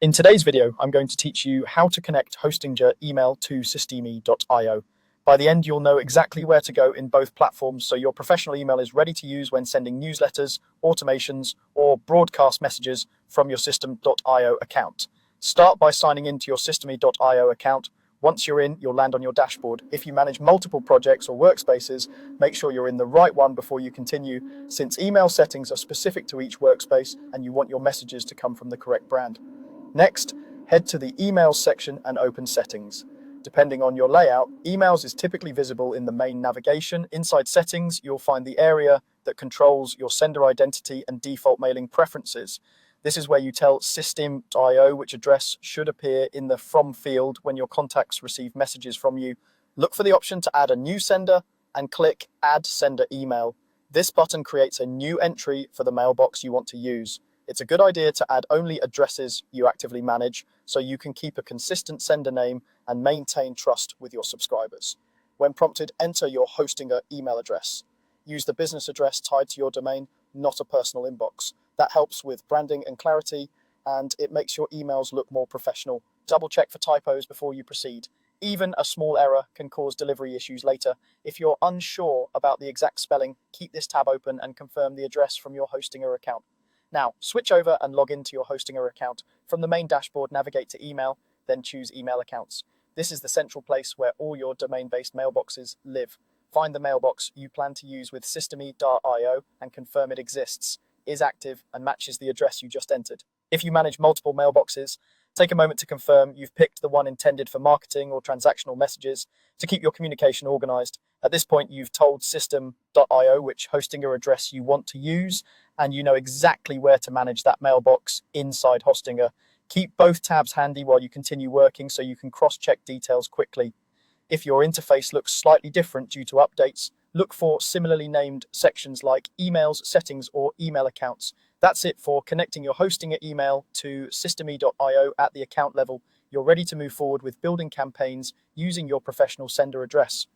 In today's video, I'm going to teach you how to connect Hostinger email to systeme.io. By the end, you'll know exactly where to go in both platforms so your professional email is ready to use when sending newsletters, automations, or broadcast messages from your system.io account. Start by signing into your systeme.io account. Once you're in, you'll land on your dashboard. If you manage multiple projects or workspaces, make sure you're in the right one before you continue, since email settings are specific to each workspace and you want your messages to come from the correct brand. Next, head to the Emails section and open Settings. Depending on your layout, Emails is typically visible in the main navigation. Inside Settings, you'll find the area that controls your sender identity and default mailing preferences. This is where you tell System.io which address should appear in the From field when your contacts receive messages from you. Look for the option to add a new sender and click Add Sender Email. This button creates a new entry for the mailbox you want to use. It's a good idea to add only addresses you actively manage so you can keep a consistent sender name and maintain trust with your subscribers. When prompted, enter your Hostinger email address. Use the business address tied to your domain, not a personal inbox. That helps with branding and clarity, and it makes your emails look more professional. Double check for typos before you proceed. Even a small error can cause delivery issues later. If you're unsure about the exact spelling, keep this tab open and confirm the address from your Hostinger account. Now, switch over and log into your Hostinger account. From the main dashboard, navigate to Email, then choose Email Accounts. This is the central place where all your domain-based mailboxes live. Find the mailbox you plan to use with systeme.io and confirm it exists, is active, and matches the address you just entered. If you manage multiple mailboxes, take a moment to confirm you've picked the one intended for marketing or transactional messages to keep your communication organized. At this point, you've told system.io which Hostinger address you want to use, and you know exactly where to manage that mailbox inside Hostinger. Keep both tabs handy while you continue working so you can cross-check details quickly. If your interface looks slightly different due to updates, look for similarly named sections like Emails, Settings, or Email Accounts. That's it for connecting your Hostinger email to systeme.io at the account level. You're ready to move forward with building campaigns using your professional sender address.